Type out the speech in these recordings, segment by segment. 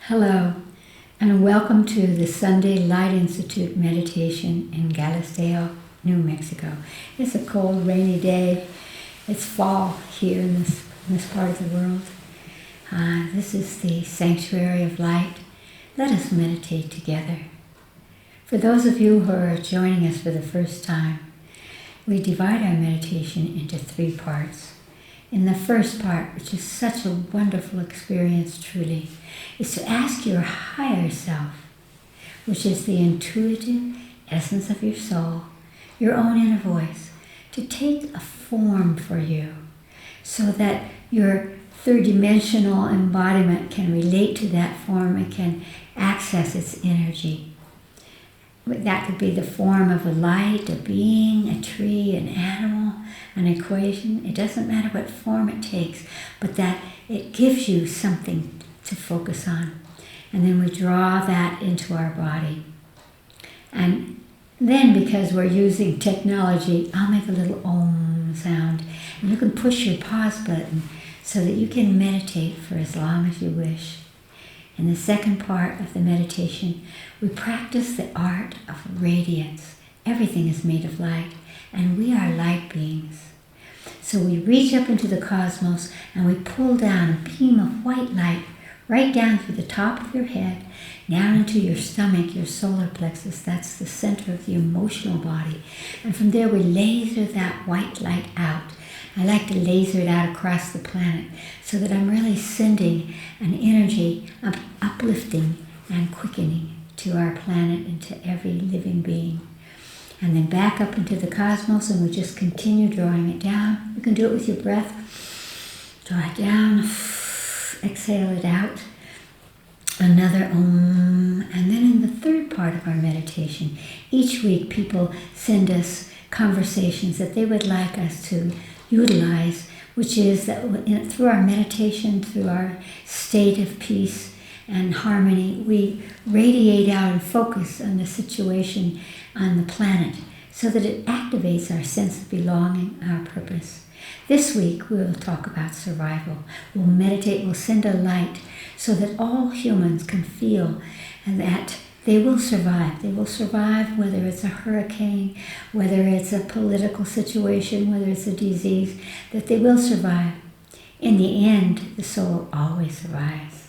Hello, and welcome to the Sunday Light Institute meditation in Galisteo, New Mexico. It's a cold, rainy day. It's fall here in this part of the world. This is the sanctuary of light. Let us meditate together. For those of you who are joining us for the first time, we divide our meditation into 3 parts. In the first part, which is such a wonderful experience truly, is to ask your higher self, which is the intuitive essence of your soul, your own inner voice, to take a form for you so that your third-dimensional embodiment can relate to that form and can access its energy. That could be the form of a light, a being, a tree, an animal, an equation. It doesn't matter what form it takes, but that it gives you something to focus on. And then we draw that into our body. And then, because we're using technology, I'll make a little Om sound. And you can push your pause button so that you can meditate for as long as you wish. In the second part of the meditation, we practice the art of radiance. Everything is made of light, and we are light beings. So we reach up into the cosmos and we pull down a beam of white light right down through the top of your head, down into your stomach, your solar plexus. That's the center of the emotional body. And from there we laser that white light out. I like to laser it out across the planet so that I'm really sending an energy of uplifting and quickening to our planet and to every living being. And then back up into the cosmos, and we just continue drawing it down. You can do it with your breath. Draw it down, exhale it out. Another Om. And then in the third part of our meditation, each week people send us conversations that they would like us to utilize, which is that through our meditation, through our state of peace and harmony, we radiate out and focus on the situation on the planet so that it activates our sense of belonging, our purpose. This week we'll talk about survival. We'll meditate, we'll send a light so that all humans can feel and that they will survive. They will survive whether it's a hurricane, whether it's a political situation, whether it's a disease, that they will survive. In the end, the soul always survives.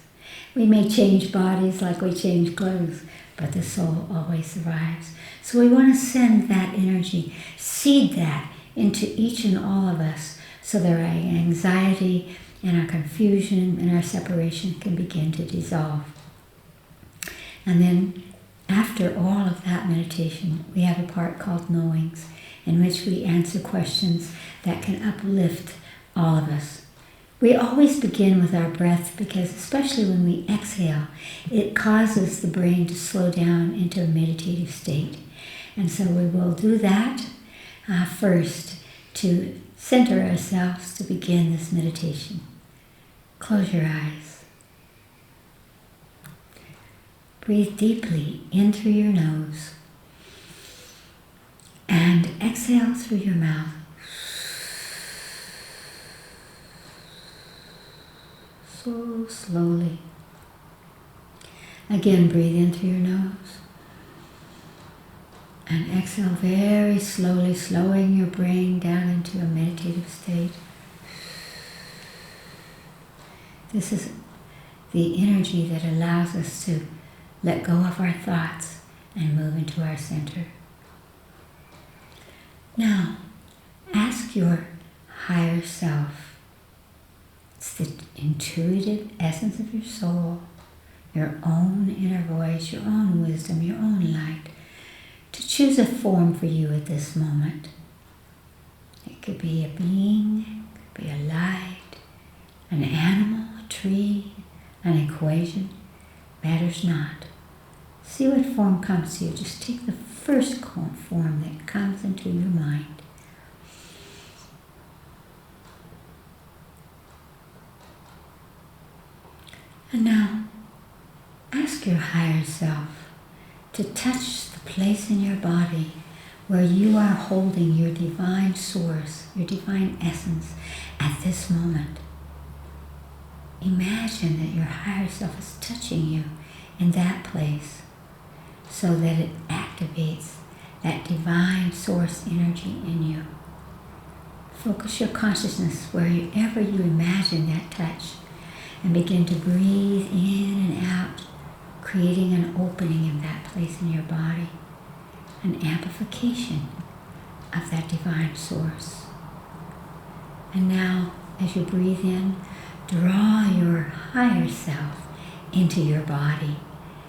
We may change bodies like we change clothes, but the soul always survives. So we want to send that energy, seed that into each and all of us so that our anxiety and our confusion and our separation can begin to dissolve. And then after all of that meditation, we have a part called Knowings, in which we answer questions that can uplift all of us. We always begin with our breath because, especially when we exhale, it causes the brain to slow down into a meditative state. And so we will do that first to center ourselves to begin this meditation. Close your eyes. Breathe deeply in through your nose and exhale through your mouth. So slowly. Again, breathe in through your nose and exhale very slowly, slowing your brain down into a meditative state. This is the energy that allows us to let go of our thoughts and move into our center. Now, ask your higher self. It's the intuitive essence of your soul, your own inner voice, your own wisdom, your own light, to choose a form for you at this moment. It could be a being, it could be a light, an animal, a tree, an equation. Matters not. See what form comes to you. Just take the first form that comes into your mind. And now, ask your higher self to touch the place in your body where you are holding your divine source, your divine essence at this moment. imagine that your higher self is touching you in that place so that it activates that divine source energy in you. Focus your consciousness wherever you imagine that touch and begin to breathe in and out, creating an opening in that place in your body, an amplification of that divine source. And now, as you breathe in, draw your higher self into your body.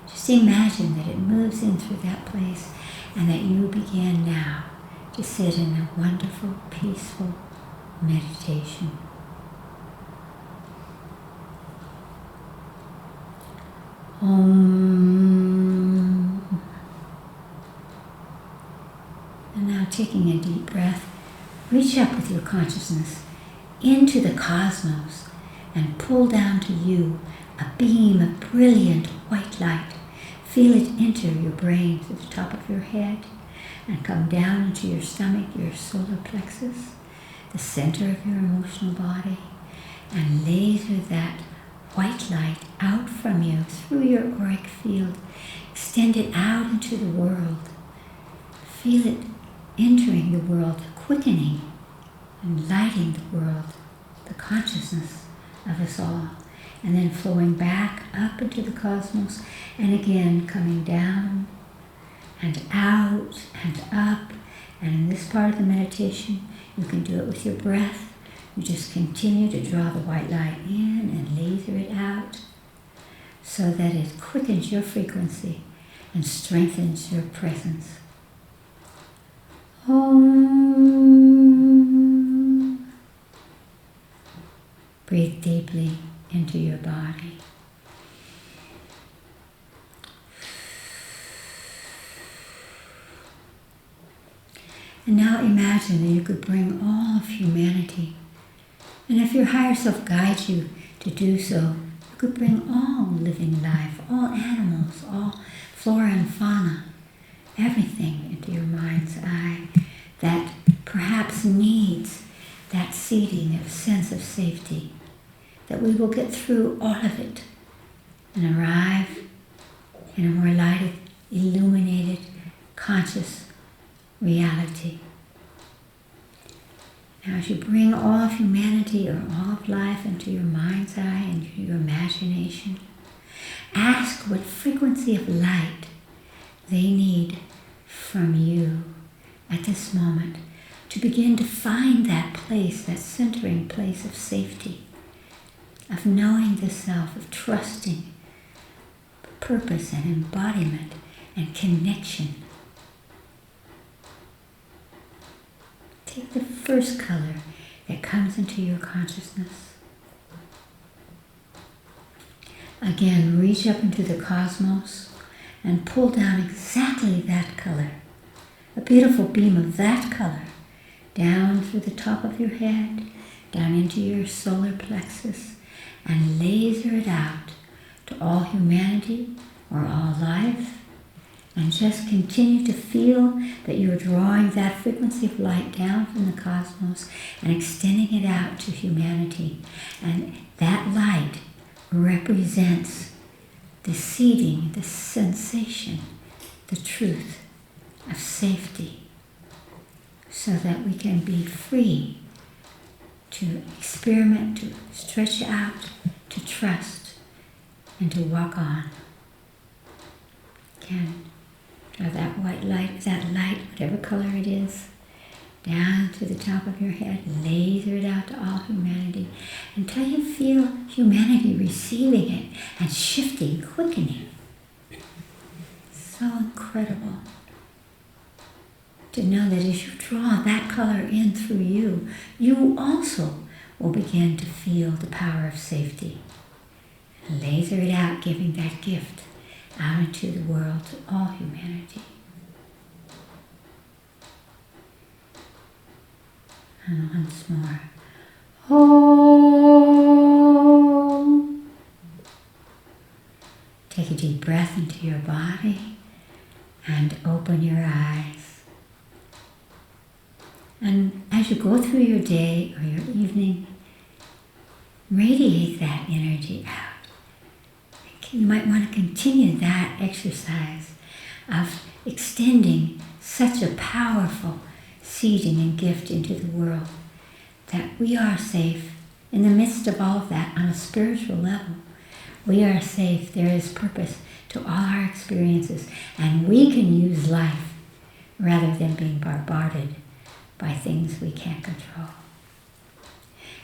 Just imagine that it moves in through that place and that you begin now to sit in a wonderful, peaceful meditation. Om. And now taking a deep breath, reach up with your consciousness into the cosmos and pull down to you a beam of brilliant white light. Feel it enter your brain to the top of your head and come down into your stomach, your solar plexus, the center of your emotional body, and laser that white light out from you through your auric field. Extend it out into the world. Feel it entering the world, quickening and lighting the world, the consciousness of us all, and then flowing back up into the cosmos, and again coming down and out and up. And in this part of the meditation, you can do it with your breath. You just continue to draw the white light in and laser it out so that it quickens your frequency and strengthens your presence. Om. Breathe deeply into your body. And now imagine that you could bring all of humanity. And if your higher self guides you to do so, you could bring all living life, all animals, all flora and fauna, everything into your mind's eye that perhaps needs that seeding of sense of safety, that we will get through all of it and arrive in a more lighted, illuminated, conscious reality. Now as you bring all of humanity or all of life into your mind's eye and your imagination, ask what frequency of light they need from you at this moment to begin to find that place, that centering place of safety, of knowing the self, of trusting purpose and embodiment and connection. Take the first color that comes into your consciousness. Again, reach up into the cosmos and pull down exactly that color, a beautiful beam of that color, down through the top of your head, down into your solar plexus, and laser it out to all humanity or all life. And just continue to feel that you're drawing that frequency of light down from the cosmos and extending it out to humanity. And that light represents the seeding, the sensation, the truth of safety, so that we can be free to experiment, to stretch out, to trust, and to walk on. Again, draw that white light, that light, whatever color it is, down to the top of your head, laser it out to all humanity until you feel humanity receiving it and shifting, quickening. So incredible to know that as you draw that color in through you, you also will begin to feel the power of safety. And laser it out, giving that gift out into the world to all humanity. And once more. Om. Take a deep breath into your body and open your eyes. And as you go through your day or your evening, radiate that energy out. You might want to continue that exercise of extending such a powerful seeding and gift into the world, that we are safe in the midst of all of that on a spiritual level. We are safe. There is purpose to all our experiences, and we can use life rather than being bombarded by things we can't control.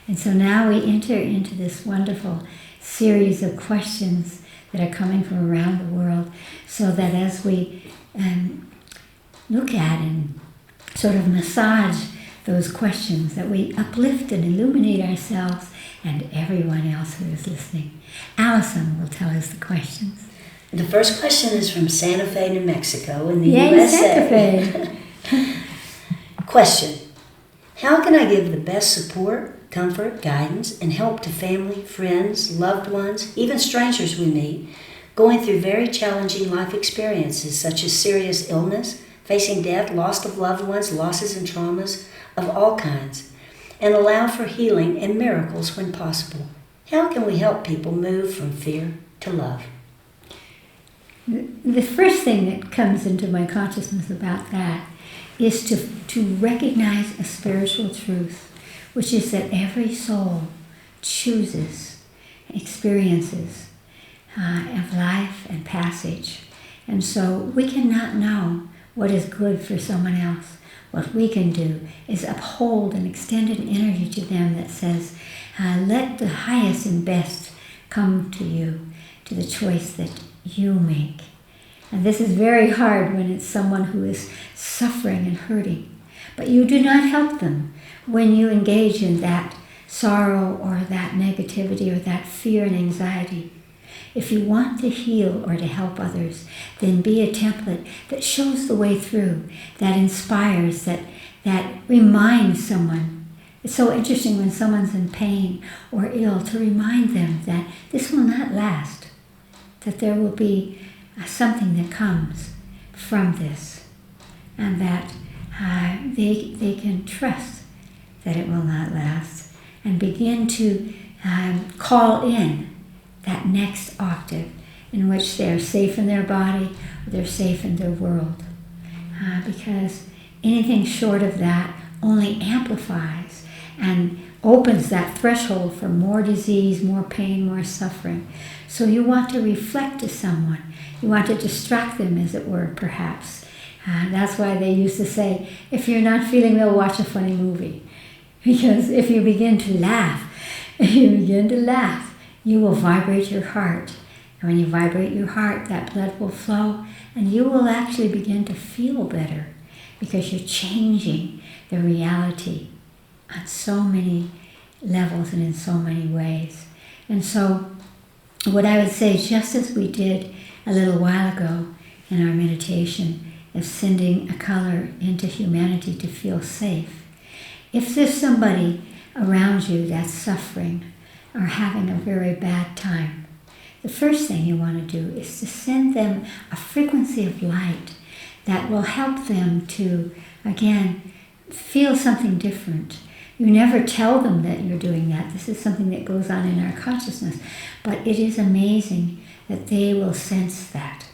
And so now we enter into this wonderful series of questions that are coming from around the world, so that as we look at and sort of massage those questions, that we uplift and illuminate ourselves and everyone else who is listening. Allison will tell us the questions. The first question is from Santa Fe, New Mexico in the Yay, USA. Santa Fe. Question: how can I give the best support, comfort, guidance, and help to family, friends, loved ones, even strangers we meet, going through very challenging life experiences such as serious illness, facing death, loss of loved ones, losses and traumas of all kinds, and allow for healing and miracles when possible? How can we help people move from fear to love? The first thing that comes into my consciousness about that is to recognize a spiritual truth, which is that every soul chooses experiences of life and passage. And so we cannot know what is good for someone else. What we can do is uphold and extend an energy to them that says, let the highest and best come to you, to the choice that you make. And this is very hard when it's someone who is suffering and hurting. But you do not help them when you engage in that sorrow or that negativity or that fear and anxiety. If you want to heal or to help others, then be a template that shows the way through, that inspires, that reminds someone. It's so interesting when someone's in pain or ill to remind them that this will not last, that there will be something that comes from this, and that they can trust that it will not last, and begin to call in that next octave in which they're safe in their body, or they're safe in their world. Because anything short of that only amplifies and opens that threshold for more disease, more pain, more suffering. So you want to reflect to someone. You want to distract them, as it were, perhaps. That's why they used to say, if you're not feeling well, watch a funny movie. Because if you begin to laugh, you will vibrate your heart. And when you vibrate your heart, that blood will flow, and you will actually begin to feel better, because you're changing the reality on so many levels and in so many ways. And so what I would say, just as we did a little while ago in our meditation, of sending a color into humanity to feel safe, if there's somebody around you that's suffering or having a very bad time, the first thing you want to do is to send them a frequency of light that will help them to, again, feel something different. You never tell them that you're doing that. This is something that goes on in our consciousness. But it is amazing that they will sense that.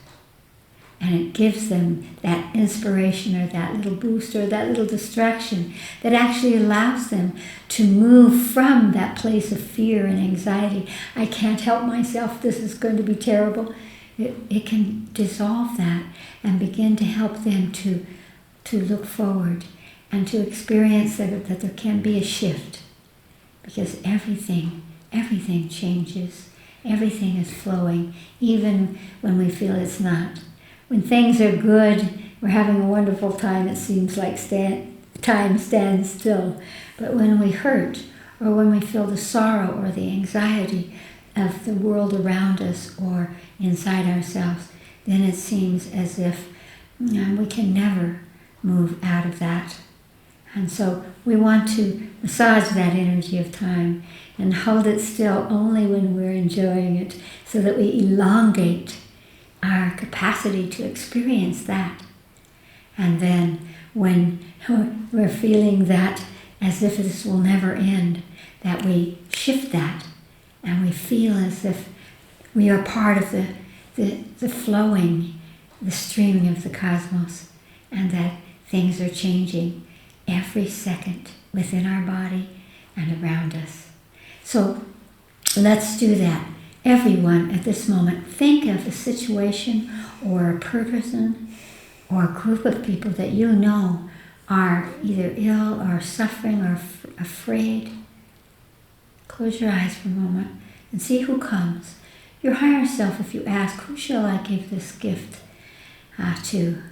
And it gives them that inspiration or that little boost or that little distraction that actually allows them to move from that place of fear and anxiety. I can't help myself. This is going to be terrible. It can dissolve that and begin to help them to look forward and to experience that there can be a shift, because everything changes. Everything is flowing, even when we feel it's not. When things are good, we're having a wonderful time, it seems like time stands still. But when we hurt, or when we feel the sorrow or the anxiety of the world around us or inside ourselves, then it seems as if we can never move out of that. And so we want to massage that energy of time and hold it still only when we're enjoying it, so that we elongate our capacity to experience that. And then when we're feeling that as if this will never end, that we shift that and we feel as if we are part of the flowing, the streaming of the cosmos, and that things are changing every second within our body and around us. So let's do that. Everyone at this moment, think of a situation or a person or a group of people that you know are either ill or suffering or afraid. Close your eyes for a moment and see who comes. Your higher self, if you ask, who shall I give this gift to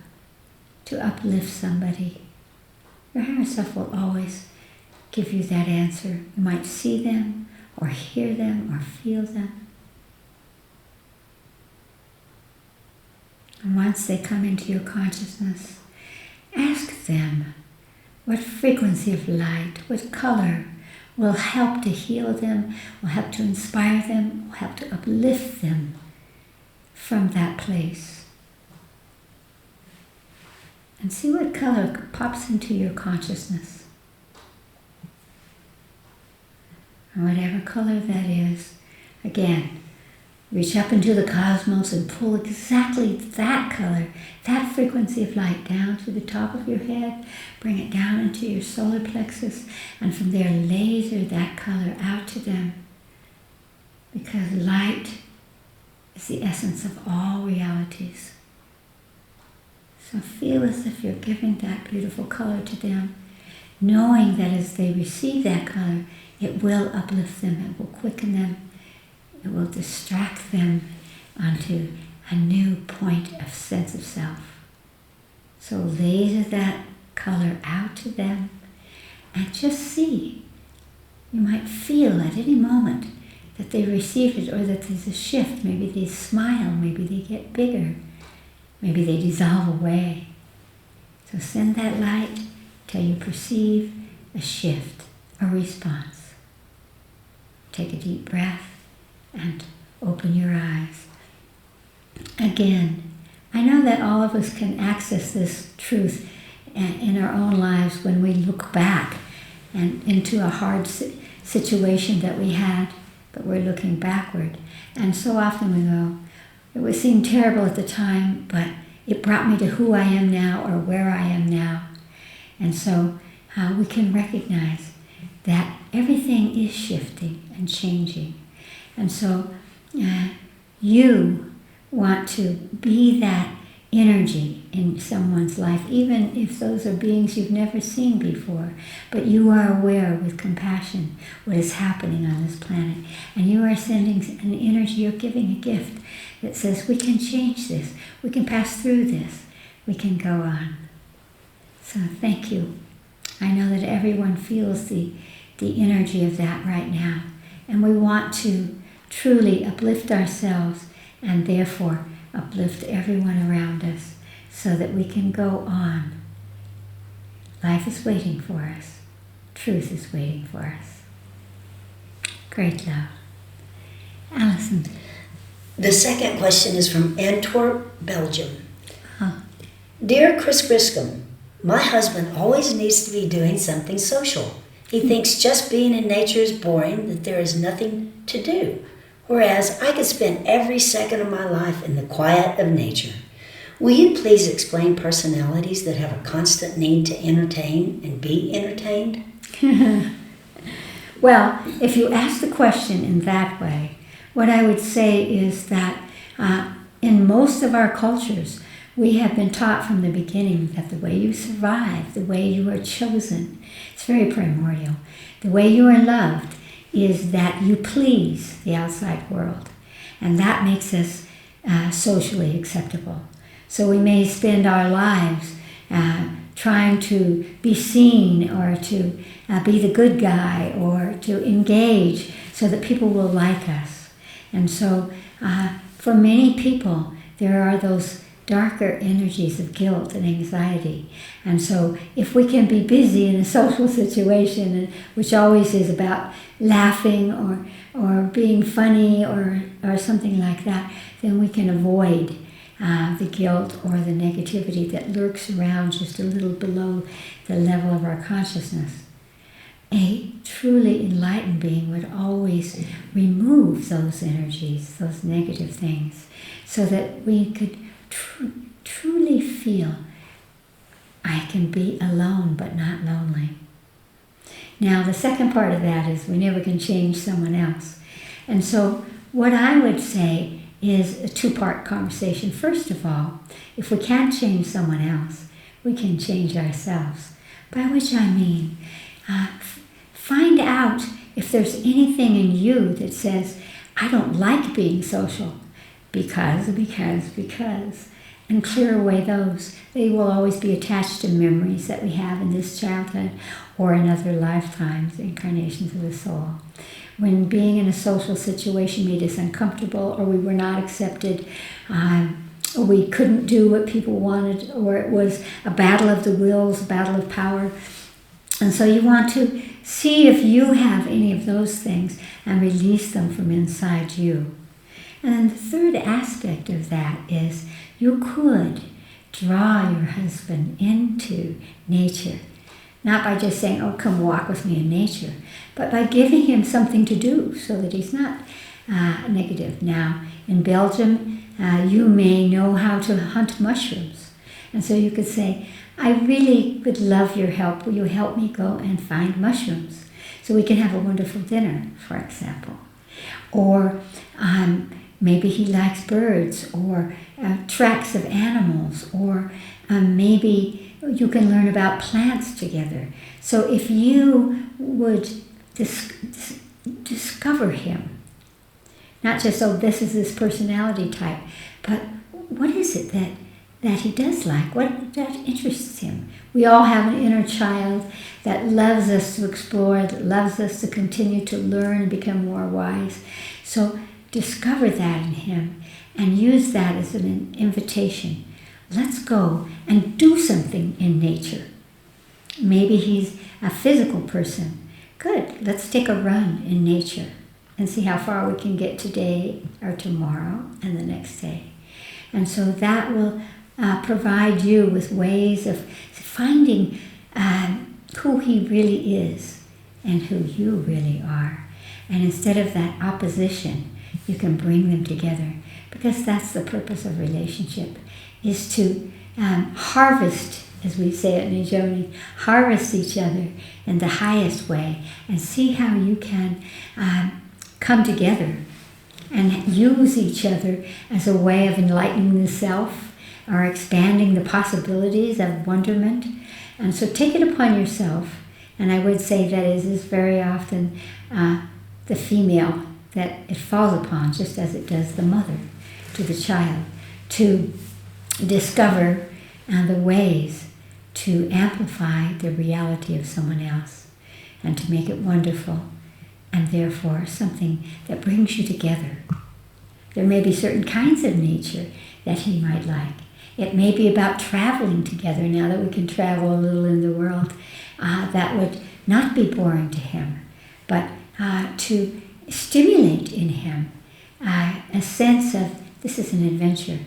uplift somebody? Your higher self will always give you that answer. You might see them or hear them or feel them. And once they come into your consciousness, ask them what frequency of light, what color will help to heal them, will help to inspire them, will help to uplift them from that place. And see what color pops into your consciousness. And whatever color that is, again, reach up into the cosmos and pull exactly that color, that frequency of light down to the top of your head, bring it down into your solar plexus, and from there laser that color out to them. Because light is the essence of all realities. So feel as if you're giving that beautiful color to them, knowing that as they receive that color, it will uplift them, it will quicken them, it will distract them onto a new point of sense of self. So laser that color out to them and just see. You might feel at any moment that they receive it or that there's a shift. Maybe they smile, maybe they get bigger, maybe they dissolve away. So send that light till you perceive a shift, a response. Take a deep breath and open your eyes. Again, I know that all of us can access this truth in our own lives when we look back and into a hard situation that we had, but we're looking backward. And so often we go, it would seem terrible at the time, but it brought me to who I am now or where I am now. And so we can recognize that everything is shifting and changing. And so you want to be that energy in someone's life, even if those are beings you've never seen before. But you are aware with compassion what is happening on this planet. And you are sending an energy, you're giving a gift that says, we can change this, we can pass through this, we can go on. So thank you. I know that everyone feels the energy of that right now. And we want to truly uplift ourselves and therefore uplift everyone around us so that we can go on. Life is waiting for us. Truth is waiting for us. Great love. Alison. The second question is from Antwerp, Belgium. Dear Chris Griscom, my husband always needs to be doing something social. He thinks just being in nature is boring, that there is nothing to do. Whereas I could spend every second of my life in the quiet of nature. Will you please explain personalities that have a constant need to entertain and be entertained? Well, if you ask the question in that way, what I would say is that in most of our cultures, we have been taught from the beginning that the way you survive, the way you are chosen, it's very primordial. The way you are loved is that you please the outside world. And that makes us socially acceptable. So we may spend our lives trying to be seen or to be the good guy or to engage so that people will like us. And so for many people, there are those darker energies of guilt and anxiety. And so if we can be busy in a social situation, which always is about laughing or being funny or something like that, then we can avoid the guilt or the negativity that lurks around just a little below the level of our consciousness. a truly enlightened being would always remove those energies, those negative things, so that we could truly feel, I can be alone but not lonely. Now, the second part of that is we never can change someone else. And so what I would say is a two-part conversation. First of all, if we can't change someone else, we can change ourselves. By which I mean, find out if there's anything in you that says, I don't like being social, because, and clear away those. They will always be attached to memories that we have in this childhood or in other lifetimes, incarnations of the soul. When being in a social situation made us uncomfortable, or we were not accepted, or we couldn't do what people wanted, or it was a battle of the wills, a battle of power. And so you want to see if you have any of those things and release them from inside you. And then the third aspect of that is you could draw your husband into nature. Not by just saying, oh, come walk with me in nature, but by giving him something to do so that he's not negative. Now, in Belgium, you may know how to hunt mushrooms. And so you could say, I really would love your help. Will you help me go and find mushrooms so we can have a wonderful dinner, for example? Or maybe he likes birds, or tracks of animals, or maybe you can learn about plants together. So if you would discover him, not just, oh, this is his personality type, but what is it that he does like? What that interests him? We all have an inner child that loves us to explore, that loves us to continue to learn and become more wise. So discover that in him and use that as an invitation. Let's go and do something in nature. Maybe he's a physical person. Good, let's take a run in nature and see how far we can get today or tomorrow and the next day. And so that will provide you with ways of finding who he really is and who you really are. And instead of that opposition, you can bring them together, because that's the purpose of relationship, is to harvest, as we say it in Nijoni, harvest each other in the highest way and see how you can come together and use each other as a way of enlightening the self or expanding the possibilities of wonderment. And so take it upon yourself, and I would say that it is very often the female that it falls upon, just as it does the mother to the child, to discover the ways to amplify the reality of someone else and to make it wonderful, and therefore something that brings you together. There may be certain kinds of nature that he might like. It may be about traveling together, now that we can travel a little in the world. That would not be boring to him, but to stimulate in him a sense of this is an adventure.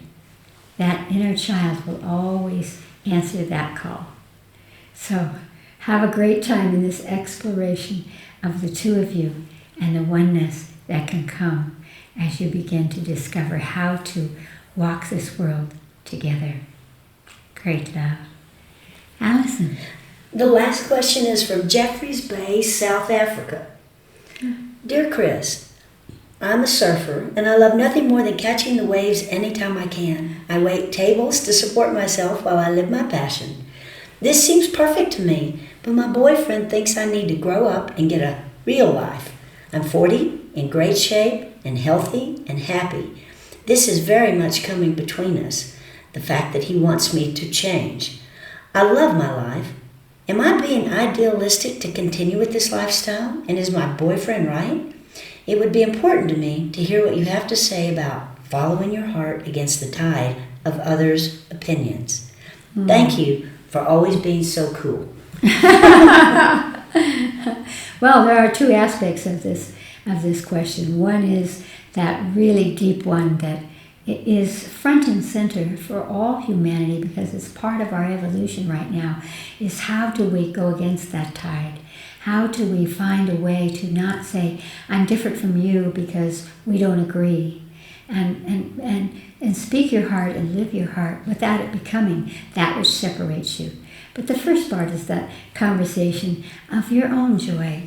That inner child will always answer that call. So have a great time in this exploration of the two of you and the oneness that can come as you begin to discover how to walk this world together. Great love. Alison. The last question is from Jeffreys Bay, South Africa. Dear Chris, I'm a surfer, and I love nothing more than catching the waves anytime I can. I wait tables to support myself while I live my passion. This seems perfect to me, but my boyfriend thinks I need to grow up and get a real life. I'm 40, in great shape, and healthy and happy. This is very much coming between us, the fact that he wants me to change. I love my life. Am I being idealistic to continue with this lifestyle, and is my boyfriend right? It would be important to me to hear what you have to say about following your heart against the tide of others' opinions. Thank you for always being so cool. Well, there are two aspects of this question. One is that really deep one that is front and center for all humanity, because it's part of our evolution right now, is how do we go against that tide? How do we find a way to not say, I'm different from you because we don't agree? And speak your heart and live your heart without it becoming that which separates you. But the first part is that conversation of your own joy.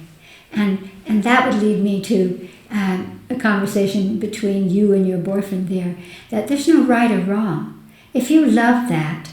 And that would lead me to a conversation between you and your boyfriend there, that there's no right or wrong. If you love that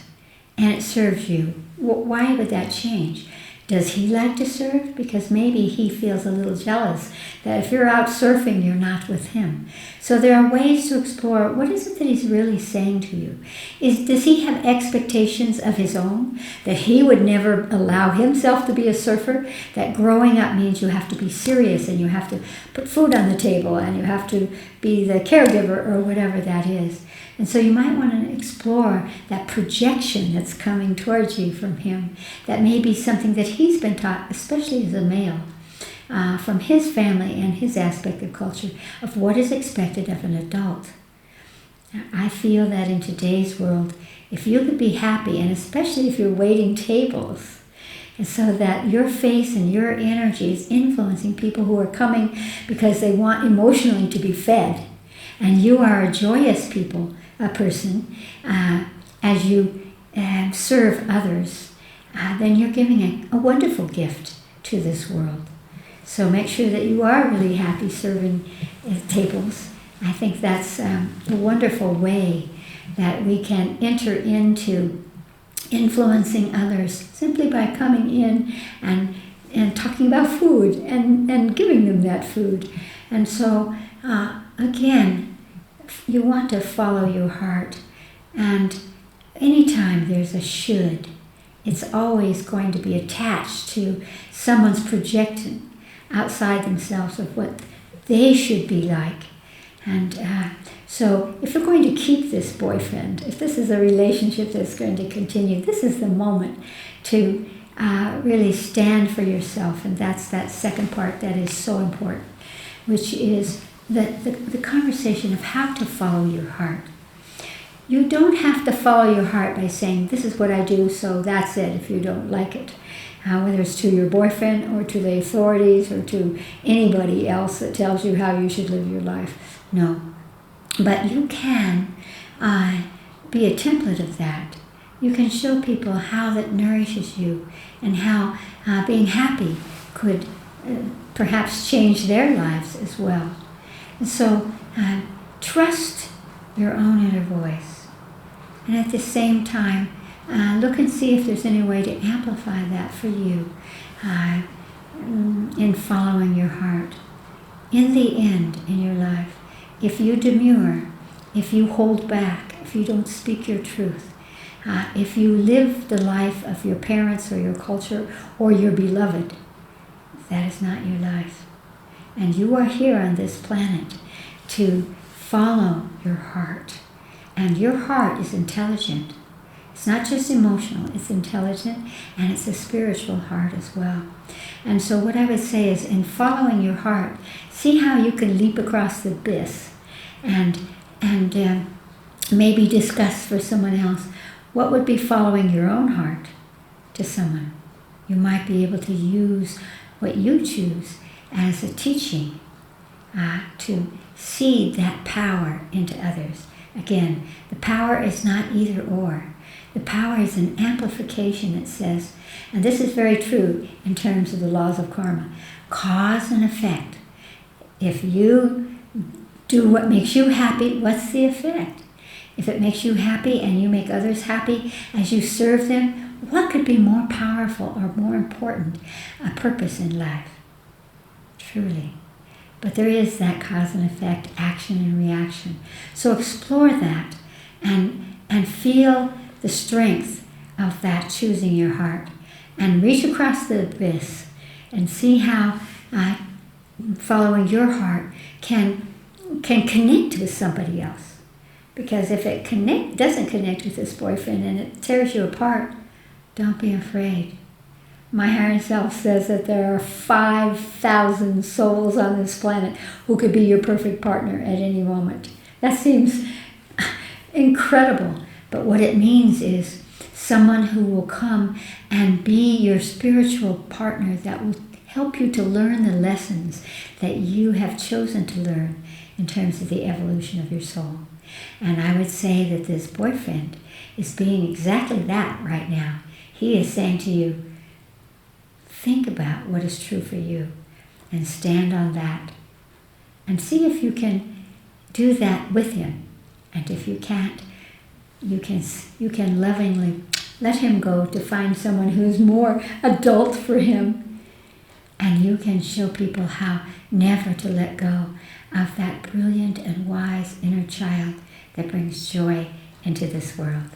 and it serves you, why would that change? Does he like to surf? Because maybe he feels a little jealous that if you're out surfing, you're not with him. So there are ways to explore, what is it that he's really saying to you? Does he have expectations of his own? That he would never allow himself to be a surfer? That growing up means you have to be serious and you have to put food on the table and you have to be the caregiver or whatever that is. And so you might want to explore that projection that's coming towards you from him. That may be something that he's been taught, especially as a male, from his family and his aspect of culture, of what is expected of an adult. I feel that in today's world, if you could be happy, and especially if you're waiting tables, and so that your face and your energy is influencing people who are coming because they want emotionally to be fed, and you are a joyous person, as you serve others, then you're giving a wonderful gift to this world. So make sure that you are really happy serving tables. I think that's a wonderful way that we can enter into influencing others simply by coming in and talking about food and giving them that food. And so, again, you want to follow your heart. And anytime there's a should, it's always going to be attached to someone's projecting outside themselves of what they should be like. And so if you're going to keep this boyfriend, if this is a relationship that's going to continue, this is the moment to really stand for yourself. And that's that second part that is so important, which is the conversation of how to follow your heart. You don't have to follow your heart by saying, this is what I do, so that's it, if you don't like it. Whether it's to your boyfriend or to the authorities or to anybody else that tells you how you should live your life. No. But you can be a template of that. You can show people how that nourishes you and how being happy could perhaps change their lives as well. And so trust your own inner voice. And at the same time, look and see if there's any way to amplify that for you in following your heart. In the end, in your life, if you demur, if you hold back, if you don't speak your truth, if you live the life of your parents or your culture or your beloved, that is not your life. And you are here on this planet to follow your heart. And your heart is intelligent. It's not just emotional, it's intelligent, and it's a spiritual heart as well. And so what I would say is, in following your heart, see how you can leap across the abyss and maybe discuss for someone else what would be following your own heart to someone. You might be able to use what you choose as a teaching to seed that power into others. Again, the power is not either or. The power is an amplification that says, and this is very true in terms of the laws of karma, cause and effect. If you do what makes you happy, what's the effect? If it makes you happy and you make others happy as you serve them, what could be more powerful or more important a purpose in life? Truly. But there is that cause and effect, action and reaction. So explore that and feel the strength of that choosing your heart. And reach across the abyss and see how following your heart can connect with somebody else. Because if it doesn't connect with this boyfriend and it tears you apart, don't be afraid. My higher self says that there are 5,000 souls on this planet who could be your perfect partner at any moment. That seems incredible. But what it means is someone who will come and be your spiritual partner that will help you to learn the lessons that you have chosen to learn in terms of the evolution of your soul. And I would say that this boyfriend is being exactly that right now. He is saying to you, think about what is true for you and stand on that. And see if you can do that with him. And if you can't, you can lovingly let him go to find someone who's more adult for him. And you can show people how never to let go of that brilliant and wise inner child that brings joy into this world.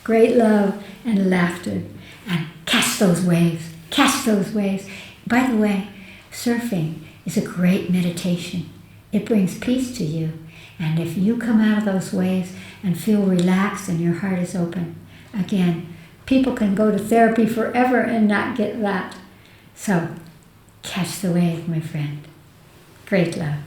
Great love and laughter, and catch those waves. Catch those waves. By the way, surfing is a great meditation. It brings peace to you. And if you come out of those waves and feel relaxed and your heart is open, again, people can go to therapy forever and not get that. So, catch the wave, my friend. Great love.